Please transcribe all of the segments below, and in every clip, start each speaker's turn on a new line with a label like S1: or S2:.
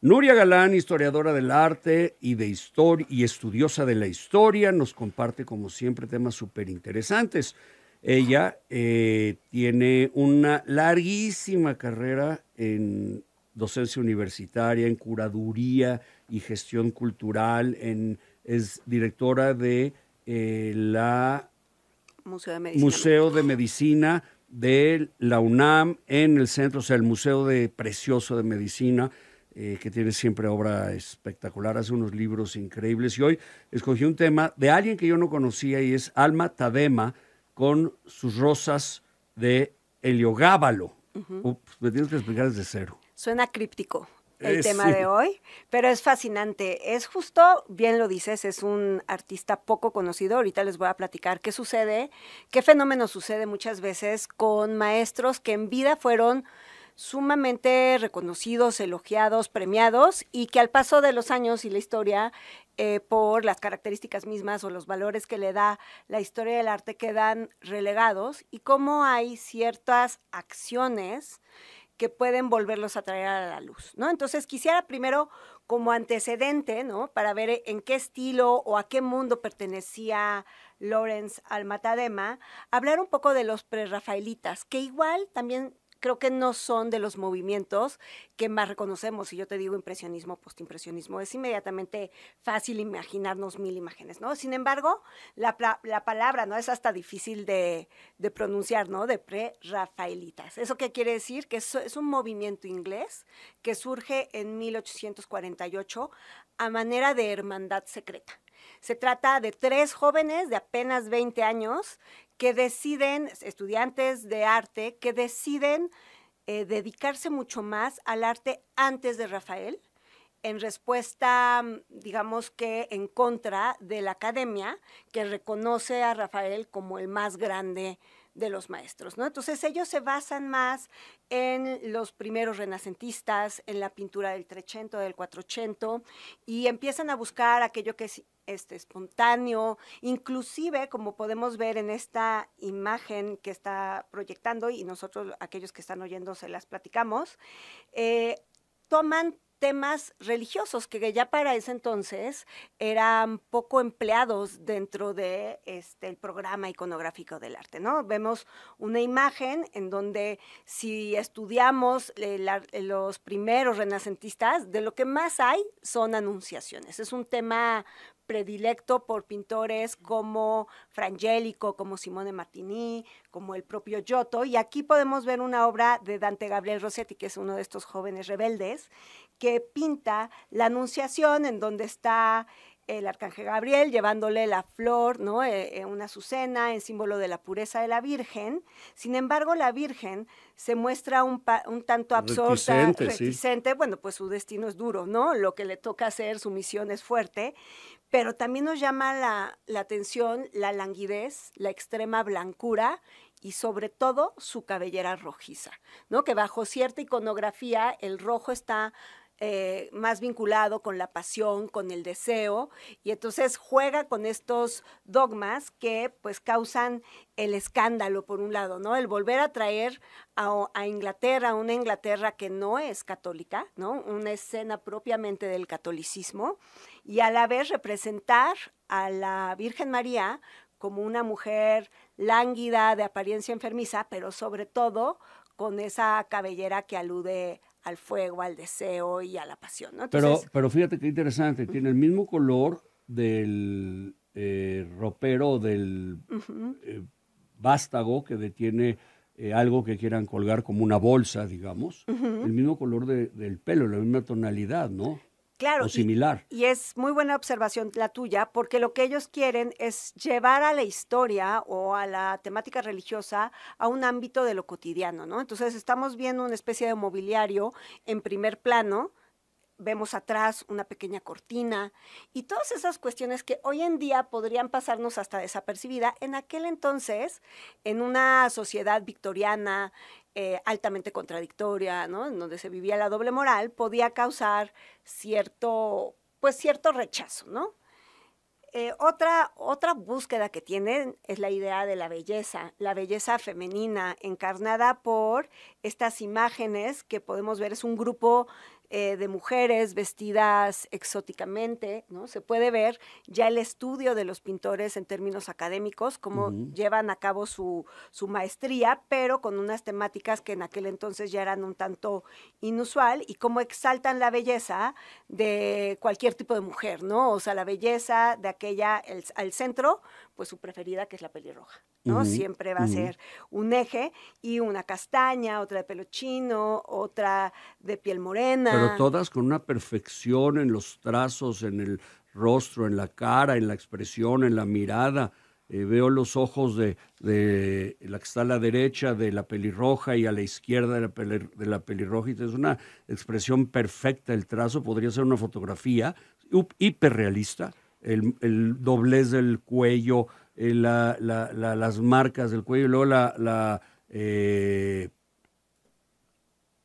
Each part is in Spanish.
S1: Nuria Galán, historiadora del arte y de historia y estudiosa de la historia, nos comparte como siempre temas súper interesantes. Ella tiene una larguísima carrera en docencia universitaria, en curaduría y gestión cultural, es directora de la Museo de Medicina de la UNAM en el centro, o sea, el Museo de Precioso de Medicina, que tiene siempre obra espectacular, hace unos libros increíbles. Y hoy escogí un tema de alguien que yo no conocía y es Alma Tadema con sus rosas de Heliogábalo. Me tienes que explicar desde cero.
S2: Suena críptico el tema de hoy, pero es fascinante. Es justo, bien lo dices, es un artista poco conocido. Ahorita les voy a platicar qué sucede, qué fenómeno sucede muchas veces con maestros que en vida fueron sumamente reconocidos, elogiados, premiados, y que al paso de los años y la historia, por las características mismas o los valores que le da la historia del arte, quedan relegados, y cómo hay ciertas acciones que pueden volverlos a traer a la luz, ¿no? Entonces quisiera primero, como antecedente, ¿no?, para ver en qué estilo o a qué mundo pertenecía Lawrence Alma Tadema, hablar un poco de los prerrafaelitas, que igual también creo que no son de los movimientos que más reconocemos. Si yo te digo impresionismo, postimpresionismo, es inmediatamente fácil imaginarnos mil imágenes, ¿no? Sin embargo, la palabra, ¿no?, es hasta difícil de pronunciar, ¿no?, de prerrafaelitas. ¿Eso qué quiere decir? Que es un movimiento inglés que surge en 1848 a manera de hermandad secreta. Se trata de 3 jóvenes de apenas 20 años que deciden, estudiantes de arte, que deciden dedicarse mucho más al arte antes de Rafael, en respuesta, digamos que en contra de la academia, que reconoce a Rafael como el más grande de los maestros, ¿no? Entonces ellos se basan más en los primeros renacentistas, en la pintura del Trecento, del Quattrocento, y empiezan a buscar aquello que es espontáneo, inclusive, como podemos ver en esta imagen que está proyectando, y nosotros, aquellos que están oyendo, se las platicamos, toman temas religiosos que ya para ese entonces eran poco empleados dentro de el programa iconográfico del arte, ¿no? Vemos una imagen en donde, si estudiamos los primeros renacentistas, de lo que más hay son anunciaciones. Es un tema predilecto por pintores como Frangélico, como Simone Martini, como el propio Giotto, y aquí podemos ver una obra de Dante Gabriel Rossetti, que es uno de estos jóvenes rebeldes, que pinta la Anunciación, en donde está el arcángel Gabriel llevándole la flor, ¿no?, una azucena en símbolo de la pureza de la Virgen. Sin embargo, la Virgen se muestra un tanto absorta, reticente. Sí. Bueno, pues su destino es duro, ¿no? Lo que le toca hacer, su misión es fuerte, pero también nos llama la atención la languidez, la extrema blancura y sobre todo su cabellera rojiza, ¿no? Que bajo cierta iconografía el rojo está más vinculado con la pasión, con el deseo, y entonces juega con estos dogmas que pues causan el escándalo, por un lado, ¿no? El volver a traer a Inglaterra, una Inglaterra que no es católica, ¿no?, una escena propiamente del catolicismo, y a la vez representar a la Virgen María como una mujer lánguida, de apariencia enfermiza, pero sobre todo con esa cabellera que alude al fuego, al deseo y a la pasión, ¿no? Entonces,
S1: pero fíjate qué interesante, tiene el mismo color del ropero, del vástago que detiene algo que quieran colgar como una bolsa, digamos, el mismo color del pelo, la misma tonalidad, ¿no?
S2: Claro,
S1: o similar.
S2: Y es muy buena observación la tuya, porque lo que ellos quieren es llevar a la historia o a la temática religiosa a un ámbito de lo cotidiano, ¿no? Entonces estamos viendo una especie de mobiliario en primer plano, vemos atrás una pequeña cortina y todas esas cuestiones que hoy en día podrían pasarnos hasta desapercibida, en aquel entonces, en una sociedad victoriana altamente contradictoria, ¿no?, en donde se vivía la doble moral, podía causar cierto rechazo, ¿no? Otra búsqueda que tienen es la idea de la belleza femenina, encarnada por estas imágenes que podemos ver. Es un grupo de mujeres vestidas exóticamente, ¿no? Se puede ver ya el estudio de los pintores en términos académicos, cómo llevan a cabo su maestría, pero con unas temáticas que en aquel entonces ya eran un tanto inusual, y cómo exaltan la belleza de cualquier tipo de mujer, ¿no? O sea, la belleza de aquella, al centro, pues su preferida, que es la pelirroja, ¿no? Siempre va a ser un eje, y una castaña, otra de pelo chino, otra de piel morena.
S1: Pero todas con una perfección en los trazos, en el rostro, en la cara, en la expresión, en la mirada. Veo los ojos de la que está a la derecha de la pelirroja y a la izquierda de la pelirroja, y es una expresión perfecta. El trazo podría ser una fotografía hiperrealista. El doblez del cuello, las marcas del cuello, y luego la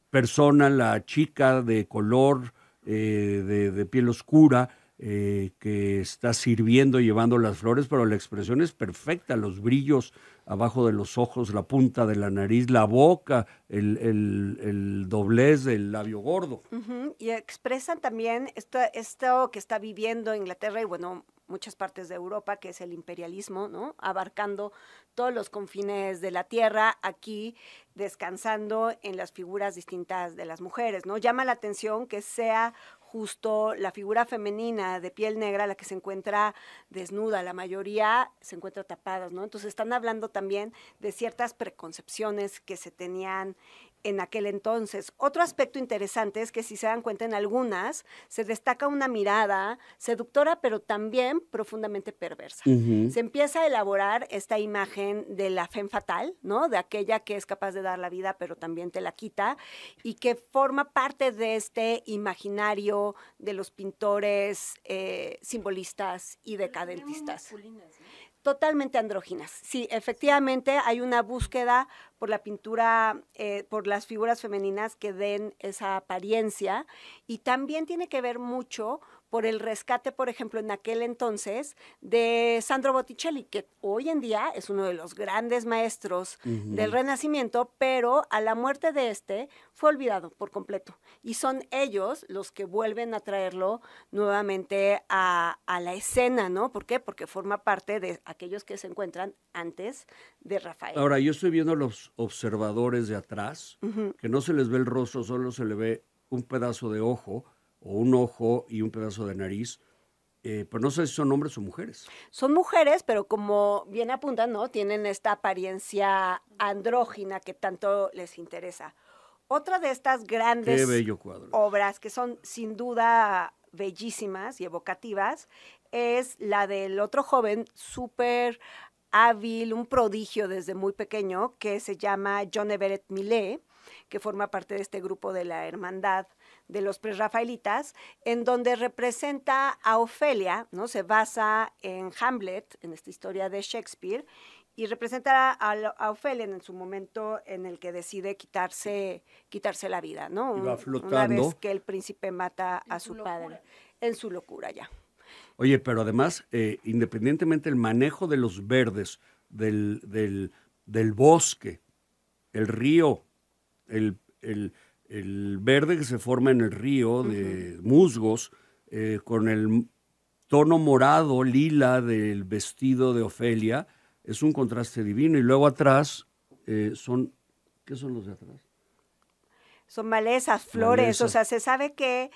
S1: persona, la chica de color, de piel oscura, que está sirviendo, llevando las flores, pero la expresión es perfecta, los brillos abajo de los ojos, la punta de la nariz, la boca, el doblez del labio gordo.
S2: Y expresan también esto que está viviendo Inglaterra y, bueno, muchas partes de Europa, que es el imperialismo, ¿no? Abarcando todos los confines de la tierra, aquí descansando en las figuras distintas de las mujeres, ¿no? Llama la atención que sea justo la figura femenina de piel negra la que se encuentra desnuda, la mayoría se encuentra tapadas, ¿no? Entonces están hablando también de ciertas preconcepciones que se tenían en aquel entonces. Otro aspecto interesante es que, si se dan cuenta, en algunas se destaca una mirada seductora, pero también profundamente perversa. Se empieza a elaborar esta imagen de la femme fatale, ¿no? De aquella que es capaz de dar la vida, pero también te la quita, y que forma parte de este imaginario de los pintores simbolistas y decadentistas. Totalmente andróginas. Sí, efectivamente hay una búsqueda por la pintura, por las figuras femeninas que den esa apariencia, y también tiene que ver mucho por el rescate, por ejemplo, en aquel entonces, de Sandro Botticelli, que hoy en día es uno de los grandes maestros del Renacimiento, pero a la muerte de este fue olvidado por completo. Y son ellos los que vuelven a traerlo nuevamente a la escena, ¿no? ¿Por qué? Porque forma parte de aquellos que se encuentran antes de Rafael.
S1: Ahora, yo estoy viendo a los observadores de atrás, que no se les ve el rostro, solo se le ve un pedazo de ojo, o un ojo y un pedazo de nariz, pero no sé si son hombres o mujeres.
S2: Son mujeres, pero como bien apuntan, ¿no? Tienen esta apariencia andrógina que tanto les interesa. Otra de estas grandes obras, que son sin duda bellísimas y evocativas, es la del otro joven súper hábil, un prodigio desde muy pequeño, que se llama John Everett Millais, que forma parte de este grupo de la Hermandad de los Prerrafaelitas, en donde representa a Ofelia, ¿no? Se basa en Hamlet, en esta historia de Shakespeare, y representa a Ofelia en su momento en el que decide quitarse la vida, ¿no?
S1: Y va flotando.
S2: Una vez que el príncipe mata a su padre, en su locura ya.
S1: Oye, pero además, independientemente del manejo de los verdes, del bosque, el río, el verde que se forma en el río de musgos, con el tono morado, lila del vestido de Ofelia, es un contraste divino. Y luego atrás ¿qué son los de atrás?
S2: Son malezas, flores, o sea, se sabe que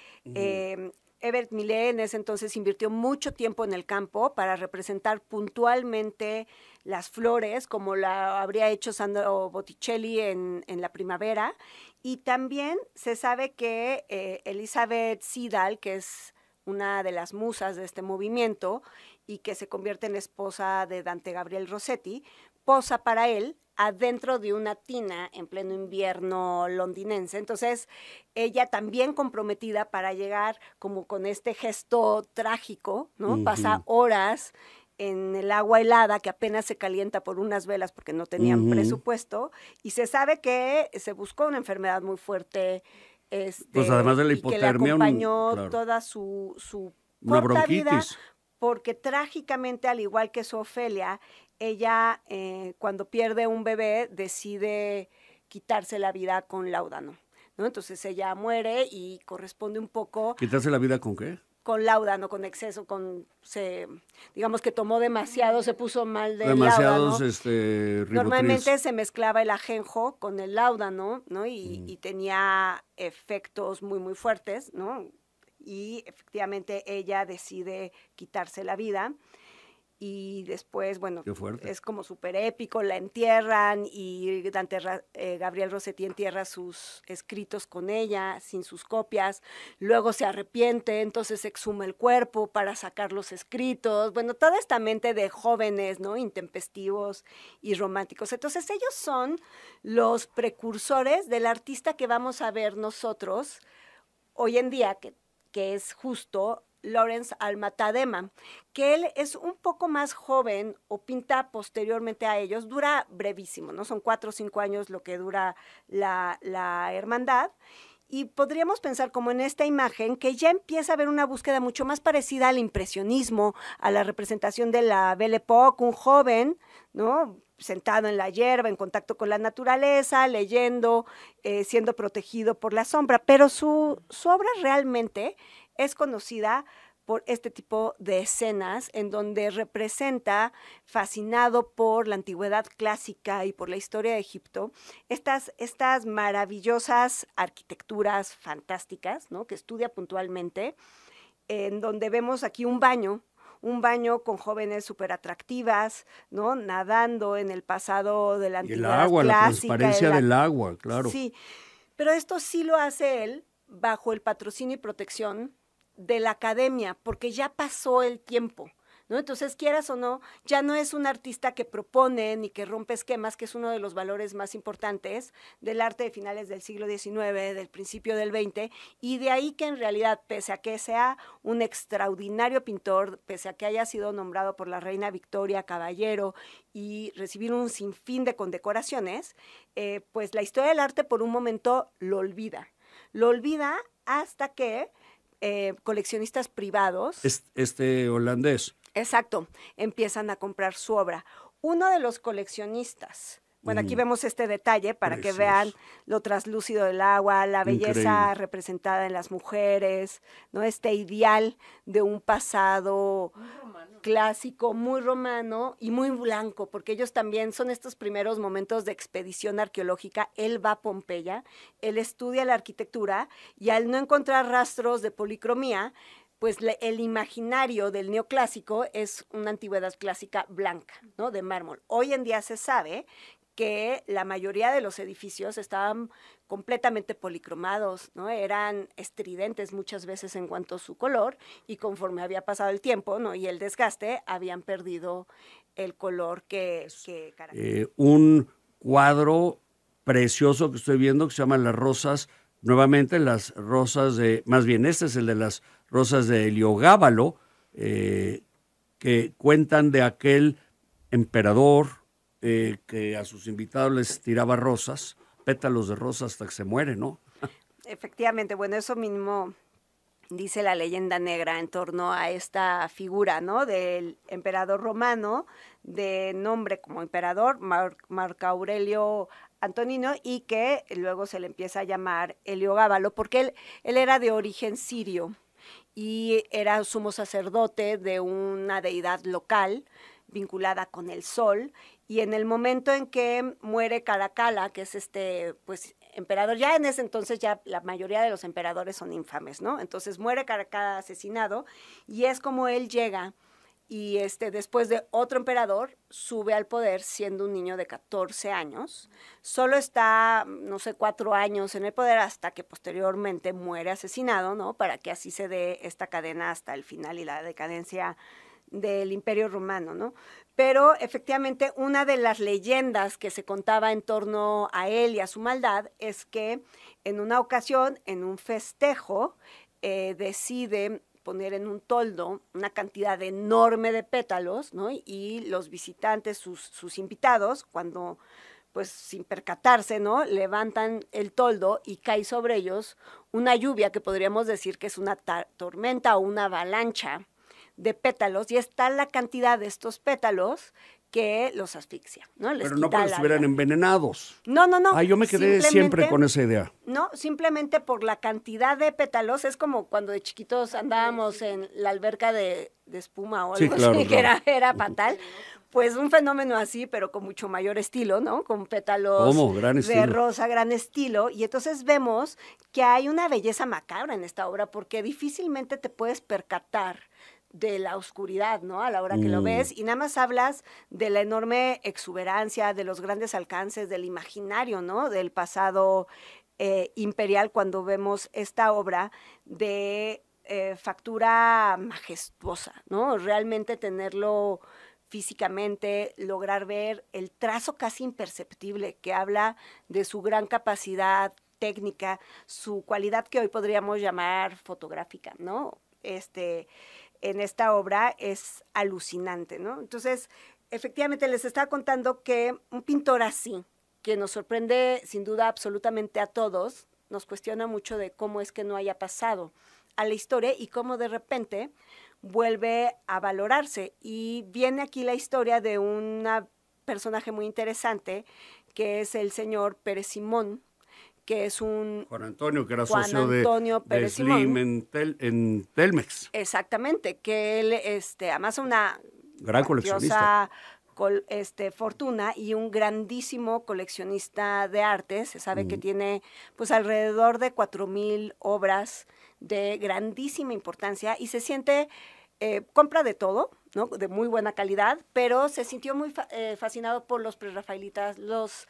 S2: Everett Millais en ese entonces invirtió mucho tiempo en el campo para representar puntualmente las flores, como la habría hecho Sandro Botticelli en la primavera. Y también se sabe que Elizabeth Siddal, que es una de las musas de este movimiento y que se convierte en esposa de Dante Gabriel Rossetti, posa para él adentro de una tina en pleno invierno londinense. Entonces, ella también comprometida para llegar como con este gesto trágico, ¿no? Pasa horas en el agua helada que apenas se calienta por unas velas porque no tenían presupuesto, y se sabe que se buscó una enfermedad muy fuerte,
S1: pues además de la hipotermia,
S2: y que le acompañó toda su corta vida, porque trágicamente, al igual que su Ofelia, ella cuando pierde un bebé decide quitarse la vida con láudano. ¿no? Entonces ella muere y corresponde un poco...
S1: ¿Quitarse la vida con qué?
S2: Con láudano, con exceso, digamos que tomó demasiado, se puso mal del
S1: Demasiados
S2: láudano.
S1: Rivotril.
S2: Normalmente se mezclaba el ajenjo con el láudano, ¿no? Y tenía efectos muy, muy fuertes, ¿no? Y efectivamente ella decide quitarse la vida. Y después, bueno, es como súper épico, la entierran y Gabriel Rossetti entierra sus escritos con ella, sin sus copias, luego se arrepiente, entonces exhuma el cuerpo para sacar los escritos, bueno, toda esta mente de jóvenes, ¿no? Intempestivos y románticos. Entonces ellos son los precursores del artista que vamos a ver nosotros hoy en día, que es justo Lawrence Alma-Tadema, que él es un poco más joven o pinta posteriormente a ellos, dura brevísimo, ¿no? Son 4 o 5 años lo que dura la hermandad, y podríamos pensar como en esta imagen que ya empieza a haber una búsqueda mucho más parecida al impresionismo, a la representación de la Belle Époque, un joven, ¿no? Sentado en la hierba, en contacto con la naturaleza, leyendo, siendo protegido por la sombra, pero su obra realmente es conocida por este tipo de escenas en donde representa, fascinado por la antigüedad clásica y por la historia de Egipto, estas maravillosas arquitecturas fantásticas, ¿no? Que estudia puntualmente, en donde vemos aquí un baño con jóvenes súper atractivas, ¿no? Nadando en el pasado de la antigüedad
S1: clásica. La transparencia del agua, claro.
S2: Sí, pero esto sí lo hace él bajo el patrocinio y protección de la academia, porque ya pasó el tiempo, ¿no? Entonces, quieras o no, ya no es un artista que propone ni que rompe esquemas, que es uno de los valores más importantes del arte de finales del siglo XIX, del principio del XX, y de ahí que en realidad, pese a que sea un extraordinario pintor, pese a que haya sido nombrado por la reina Victoria caballero y recibir un sinfín de condecoraciones, pues la historia del arte por un momento lo olvida hasta que coleccionistas privados.
S1: Holandés.
S2: Exacto, empiezan a comprar su obra. Uno de los coleccionistas, bueno, aquí vemos este detalle para que vean lo traslúcido del agua, la belleza representada en las mujeres, ¿no? Este ideal de un pasado clásico, muy romano y muy blanco, porque ellos también son estos primeros momentos de expedición arqueológica. Él va a Pompeya, él estudia la arquitectura y al no encontrar rastros de policromía, pues el imaginario del neoclásico es una antigüedad clásica blanca, ¿no? De mármol. Hoy en día se sabe que la mayoría de los edificios estaban completamente policromados, ¿no? Eran estridentes muchas veces en cuanto a su color, y conforme había pasado el tiempo, ¿no? Y el desgaste, habían perdido el color que caracteriza.
S1: Un cuadro precioso que estoy viendo que se llama Las Rosas, nuevamente las rosas más bien este es el de las rosas de Heliogábalo, que cuentan de aquel emperador que a sus invitados les tiraba rosas, pétalos de rosas hasta que se muere, ¿no?
S2: Efectivamente, bueno, eso mismo dice la leyenda negra en torno a esta figura, ¿no? Del emperador romano, de nombre como emperador, Marco Aurelio Antonino, y que luego se le empieza a llamar Heliogábalo, porque él era de origen sirio y era sumo sacerdote de una deidad local vinculada con el sol, y en el momento en que muere Caracalla, que es pues emperador, ya en ese entonces ya la mayoría de los emperadores son infames, ¿no? Entonces muere Caracalla asesinado, y es como él llega y después de otro emperador sube al poder siendo un niño de 14 años, solo está, no sé, 4 años en el poder hasta que posteriormente muere asesinado, ¿no? Para que así se dé esta cadena hasta el final y la decadencia del Imperio Romano, ¿no? Pero efectivamente una de las leyendas que se contaba en torno a él y a su maldad es que en una ocasión, en un festejo, decide poner en un toldo una cantidad enorme de pétalos, ¿no? Y los visitantes, sus invitados, cuando, pues sin percatarse, ¿no? Levantan el toldo y cae sobre ellos una lluvia que podríamos decir que es una tormenta o una avalancha de pétalos, y es tal la cantidad de estos pétalos que los asfixia, ¿no? Les
S1: Pero no
S2: quita
S1: porque
S2: el
S1: estuvieran
S2: alma.
S1: envenenados.
S2: No.
S1: Yo me quedé siempre con esa idea.
S2: No, simplemente por la cantidad de pétalos. Es como cuando de chiquitos andábamos en la alberca de espuma o algo así, que era fatal. Pues un fenómeno así, pero con mucho mayor estilo, ¿no? Con pétalos de rosa, gran estilo. Y entonces vemos que hay una belleza macabra en esta obra, porque difícilmente te puedes percatar de la oscuridad, ¿no? A la hora que lo ves, y nada más hablas de la enorme exuberancia, de los grandes alcances, del imaginario, ¿no? Del pasado imperial, cuando vemos esta obra de factura majestuosa, ¿no? Realmente tenerlo físicamente, lograr ver el trazo casi imperceptible que habla de su gran capacidad técnica, su cualidad que hoy podríamos llamar fotográfica, ¿no? En esta obra es alucinante, ¿no? Entonces, efectivamente, les estaba contando que un pintor así, que nos sorprende sin duda absolutamente a todos, nos cuestiona mucho de cómo es que no haya pasado a la historia y cómo de repente vuelve a valorarse. Y viene aquí la historia de un personaje muy interesante, que es el señor Pérez Simón, que es un...
S1: Juan Antonio, que era socio de Slim en Telmex.
S2: Exactamente, que él, además una
S1: gran coleccionista.
S2: Fortuna y un grandísimo coleccionista de arte. Se sabe que tiene pues alrededor de 4,000 obras de grandísima importancia y se siente, compra de todo, ¿no? De muy buena calidad, pero se sintió muy fascinado por los prerrafaelitas, los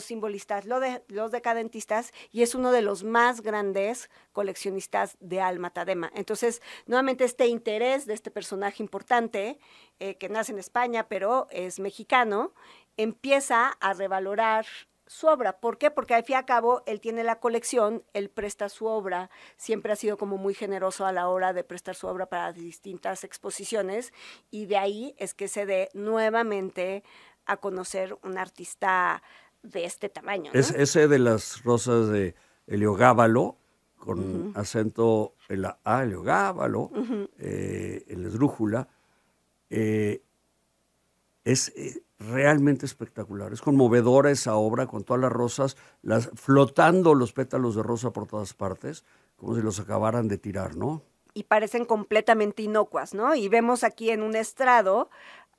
S2: simbolistas, los decadentistas, y es uno de los más grandes coleccionistas de Alma Tadema. Entonces, nuevamente este interés de este personaje importante, que nace en España, pero es mexicano, empieza a revalorar su obra. ¿Por qué? Porque al fin y al cabo él tiene la colección, él presta su obra, siempre ha sido como muy generoso a la hora de prestar su obra para distintas exposiciones, y de ahí es que se dé nuevamente a conocer un artista de este tamaño, ¿no?
S1: Es ese de las rosas de Heliogábalo, con acento en la A, Heliogábalo, en la esdrújula, es realmente espectacular. Es conmovedora esa obra con todas las rosas, flotando los pétalos de rosa por todas partes, como si los acabaran de tirar, ¿no?
S2: Y parecen completamente inocuas, ¿no? Y vemos aquí en un estrado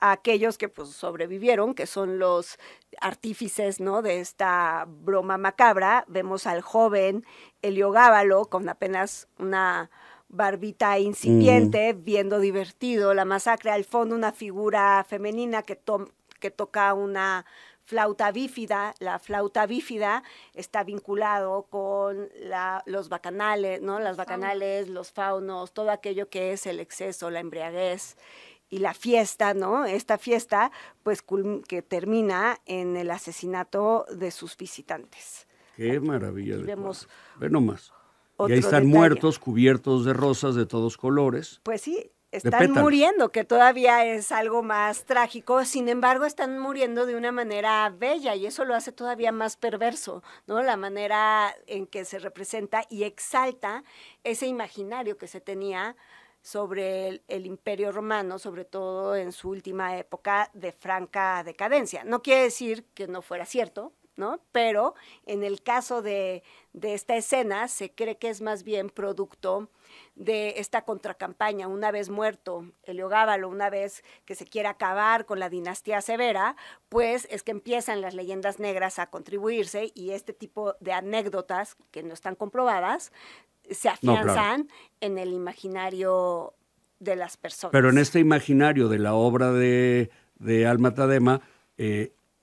S2: a aquellos que pues sobrevivieron, que son los artífices, ¿no? De esta broma macabra. Vemos al joven Heliogábalo con apenas una barbita incipiente, viendo divertido la masacre. Al fondo una figura femenina que toca una flauta bífida. La flauta bífida está vinculado con los bacanales, ¿no? Las bacanales, los faunos, todo aquello que es el exceso, la embriaguez y la fiesta, ¿no? Esta fiesta, pues, que termina en el asesinato de sus visitantes.
S1: Qué maravilla.
S2: Vemos
S1: ve nomás. Y ahí están muertos, cubiertos de rosas de todos colores.
S2: Pues sí, están muriendo, que todavía es algo más trágico. Sin embargo, están muriendo de una manera bella y eso lo hace todavía más perverso, ¿no? La manera en que se representa y exalta ese imaginario que se tenía sobre el Imperio Romano, sobre todo en su última época de franca decadencia. No quiere decir que no fuera cierto, ¿no? Pero en el caso de esta escena se cree que es más bien producto de esta contracampaña. Una vez muerto Heliogábalo, una vez que se quiere acabar con la dinastía severa, pues es que empiezan las leyendas negras a contribuirse y este tipo de anécdotas que no están comprobadas se afianzan en el imaginario de las personas.
S1: Pero en este imaginario de la obra de Alma Tadema,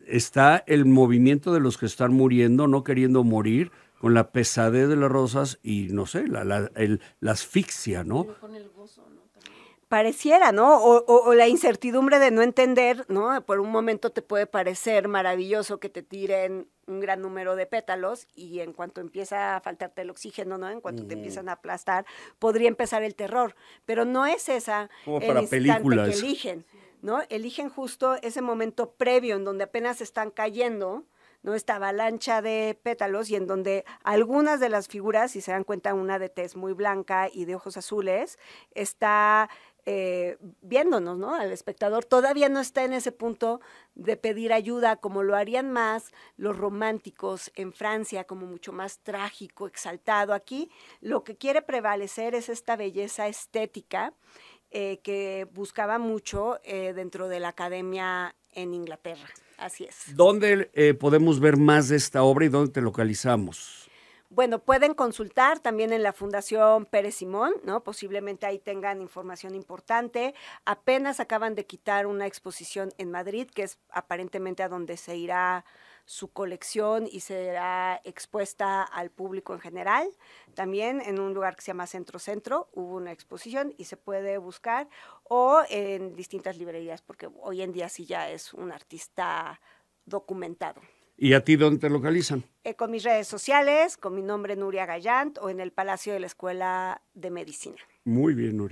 S1: está el movimiento de los que están muriendo, no queriendo morir, con la pesadez de las rosas y, no sé, la asfixia, ¿no?
S3: Pero con el gozo, ¿no? También.
S2: Pareciera, ¿no? O la incertidumbre de no entender, ¿no? Por un momento te puede parecer maravilloso que te tiren un gran número de pétalos y en cuanto empieza a faltarte el oxígeno, ¿no? En cuanto te empiezan a aplastar, podría empezar el terror. Pero no es esa
S1: como el instante
S2: que eligen, ¿no? Eligen justo ese momento previo en donde apenas están cayendo, ¿no? Esta avalancha de pétalos y en donde algunas de las figuras, si se dan cuenta, una de tez muy blanca y de ojos azules, está viéndonos, ¿no? Al espectador todavía no está en ese punto de pedir ayuda como lo harían más los románticos en Francia, como mucho más trágico, exaltado. Aquí lo que quiere prevalecer es esta belleza estética que buscaba mucho dentro de la academia en Inglaterra. Así es.
S1: ¿Dónde podemos ver más de esta obra y dónde te localizamos?
S2: Bueno, pueden consultar también en la Fundación Pérez Simón, ¿no? Posiblemente ahí tengan información importante. Apenas acaban de quitar una exposición en Madrid, que es aparentemente a donde se irá su colección y será expuesta al público en general. También en un lugar que se llama Centro Centro hubo una exposición y se puede buscar, o en distintas librerías, porque hoy en día sí ya es un artista documentado.
S1: ¿Y a ti dónde te localizan?
S2: Con mis redes sociales, con mi nombre Nuria Gallant, o en el Palacio de la Escuela de Medicina.
S1: Muy bien, Nuria.